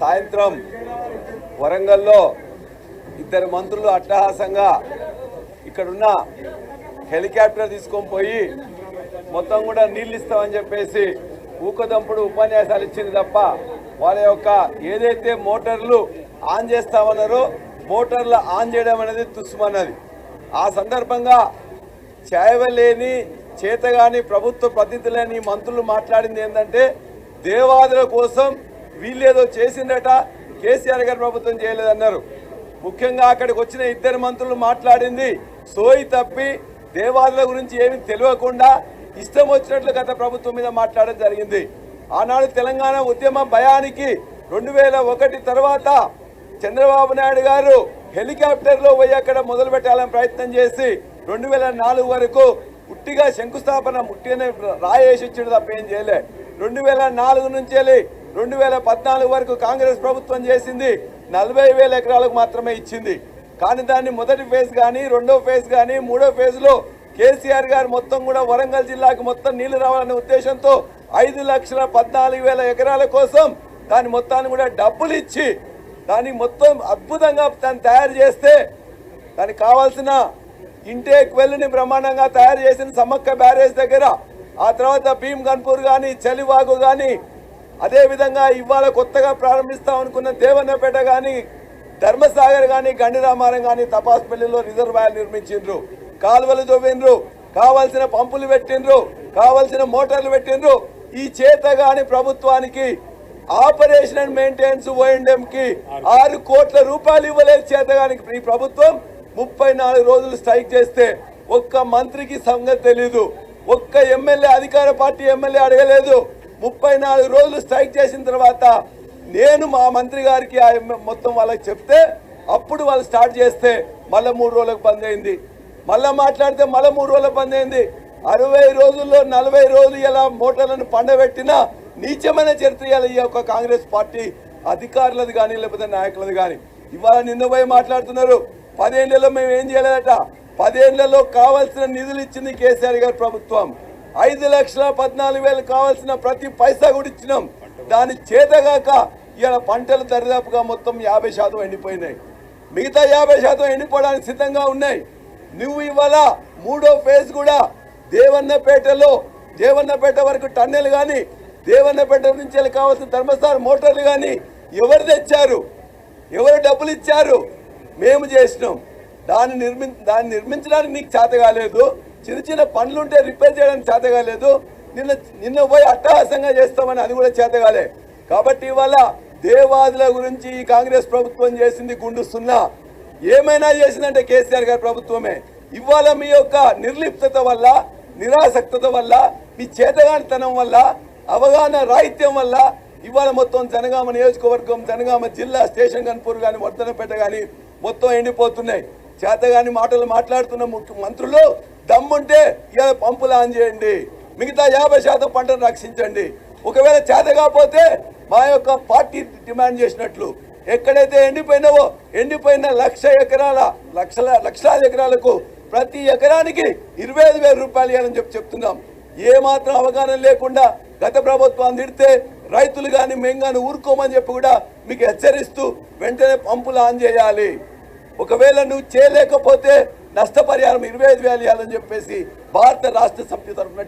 సాయంత్రం వరంగల్లో ఇద్దరు మంత్రులు అట్టహాసంగా ఇక్కడున్న హెలికాప్టర్ తీసుకొని పోయి మొత్తం కూడా నీళ్ళు ఇస్తామని చెప్పేసి ఊకదంపుడు ఉపన్యాసాలు ఇచ్చింది తప్ప వాళ్ళ యొక్క ఏదైతే మోటార్లు ఆన్ చేస్తామన్నారో మోటార్లు ఆన్ చేయడం అనేది తుస్సుమన్నది. ఆ సందర్భంగా చేయలేని చేతగాని ప్రభుత్వ ప్రతినిధులని మంత్రులు మాట్లాడింది ఏంటంటే దేవాదుల కోసం వీళ్ళేదో చేసిందట, కేసీఆర్ గారి ప్రభుత్వం చేయలేదన్నారు. ముఖ్యంగా అక్కడికి వచ్చిన ఇద్దరు మంత్రులు మాట్లాడింది సోయి తప్పి దేవాదుల గురించి ఏమీ తెలియకుండా ఇష్టం వచ్చినట్లు గత ప్రభుత్వం మీద మాట్లాడడం జరిగింది. ఆనాడు తెలంగాణ ఉద్యమ భయానికి 2001 తర్వాత చంద్రబాబు నాయుడు గారు హెలికాప్టర్లో పోయి అక్కడ మొదలు పెట్టాలని ప్రయత్నం చేసి 2004 వరకు ఉట్టిగా శంకుస్థాపన ముట్టినే రాయేసి ఇచ్చాడు తప్ప ఏం చేయలే. 2004 నుంచి 2014 వరకు కాంగ్రెస్ ప్రభుత్వం చేసింది 40,000 ఎకరాలకు మాత్రమే ఇచ్చింది. కానీ దాన్ని మొదటి ఫేజ్ కానీ రెండో ఫేజ్ కానీ మూడో ఫేజ్లో కేసీఆర్ గారు మొత్తం కూడా వరంగల్ జిల్లాకు మొత్తం నీళ్లు రావాలనే ఉద్దేశంతో 5,14,000 ఎకరాల కోసం దాని మొత్తాన్ని కూడా డబ్బులు ఇచ్చి దాన్ని మొత్తం అద్భుతంగా దాన్ని తయారు చేస్తే దానికి కావాల్సిన ఇంటేక్ వెల్ని బ్రహ్మాండంగా తయారు చేసిన సమ్మక్క బ్యారేజ్ దగ్గర, ఆ తర్వాత భీమ్ గన్పూర్ కానీ చలివాగు కానీ, అదేవిధంగా ఇవాళ కొత్తగా ప్రారంభిస్తాం అనుకున్న దేవన్నపేట కానీ ధర్మసాగర్ కానీ గండిరామారం కానీ తపాస్పల్లిలో రిజర్వాయర్ నిర్మించిండ్రు, కాలువలు తవ్విండ్రు, కావాల్సిన పంపులు పెట్టిండ్రు, కావాల్సిన మోటార్లు పెట్టిండ్రు. ఈ చేతగాని ప్రభుత్వానికి ఆపరేషన్ అండ్ మెయింటెనెన్స్ ఓఎండ్ఎంకి 6 కోట్ల రూపాయలు ఇవ్వలేదు. చేతగానికి ఈ ప్రభుత్వం 34 రోజులు స్ట్రైక్ చేస్తే ఒక్క మంత్రికి సంగతి తెలీదు, ఒక్క ఎమ్మెల్యే అధికార పార్టీ ఎమ్మెల్యే అడగలేదు. 34 రోజులు స్ట్రైక్ చేసిన తర్వాత నేను మా మంత్రి గారికి మొత్తం వాళ్ళకి చెప్తే అప్పుడు వాళ్ళు స్టార్ట్ చేస్తే మళ్ళీ 3 రోజులకు బంద్ అయింది, మళ్ళీ మాట్లాడితే మళ్ళీ 3 రోజులకు బంద్ అయింది. 60 రోజుల్లో 40 రోజులు ఇలా మోటార్లను పండబెట్టినా నీచమైన చరిత్ర ఈ యొక్క కాంగ్రెస్ పార్టీ అధికారులది కానీ లేకపోతే నాయకులది కానీ. ఇవాళ నిన్న పోయి మాట్లాడుతున్నారు 10 ఏళ్లలో మేము ఏం చేయలేదట. 10 ఏళ్లలో కావాల్సిన నిధులు ఇచ్చింది కేసీఆర్ గారి ప్రభుత్వం. 5,14,000 కావాల్సిన ప్రతి పైసా కూడా ఇచ్చినాం. దాని చేతగాక ఇవాళ పంటలు దరిదాపుగా మొత్తం 50% ఎండిపోయినాయి, మిగతా 50% ఎండిపోవడానికి సిద్ధంగా ఉన్నాయి. నువ్వు ఇవాళ మూడో ఫేజ్ కూడా దేవన్నపేట వరకు టన్నెల్ కానీ దేవన్నపేట నుంచి కావాల్సిన ధర్మస్థాన మోటార్లు కానీ ఎవరు తెచ్చారు, ఎవరు డబ్బులు ఇచ్చారు? మేము చేసినాం. దాన్ని నిర్మించడానికి నీకు చేత కాలేదు, చిన్న చిన్న పనులు ఉంటే రిపేర్ చేయడానికి చేత కాలేదు. నిన్న పోయి అట్టహాసంగా చేస్తామని అది కూడా చేత కాలే. కాబట్టి ఇవాళ దేవాదుల గురించి ఈ కాంగ్రెస్ ప్రభుత్వం చేసింది గుండు సున్నా. ఏమైనా చేసిందంటే కేసీఆర్ గారి ప్రభుత్వమే. ఇవాళ మీ యొక్క నిర్లిప్తత వల్ల, నిరాసక్తత వల్ల, మీ చేతగానితనం వల్ల, అవగాహన రాహిత్యం వల్ల ఇవాళ మొత్తం జనగామ నియోజకవర్గం, జనగామ జిల్లా, స్టేషన్ గన్పూర్ కానీ వర్ధనపేట కానీ మొత్తం ఎండిపోతున్నాయి. చేతగాని మాటలు మాట్లాడుతున్న మంత్రులు దమ్ముంటే ఇవాళ పంపులు ఆన్ చేయండి, మిగతా 50% పంటను రక్షించండి. ఒకవేళ చేత కాకపోతే మా యొక్క పార్టీ డిమాండ్ చేసినట్లు ఎక్కడైతే ఎండిపోయిన లక్షలాది ఎకరాలకు ప్రతి ఎకరానికి 25,000 రూపాయలు ఇవ్వాలని చెప్తున్నాం. ఏమాత్రం అవగాహన లేకుండా గత ప్రభుత్వం తిడితే రైతులు కానీ మేము కానీ ఊరుకోమని చెప్పి కూడా మీకు హెచ్చరిస్తూ వెంటనే పంపులు ఆన్ చేయాలి. ఒకవేళ నువ్వు చేయలేకపోతే నష్టపరిహారం 25,000 ఇవ్వాలని చెప్పేసి భారత రాష్ట్ర సమితి తరఫున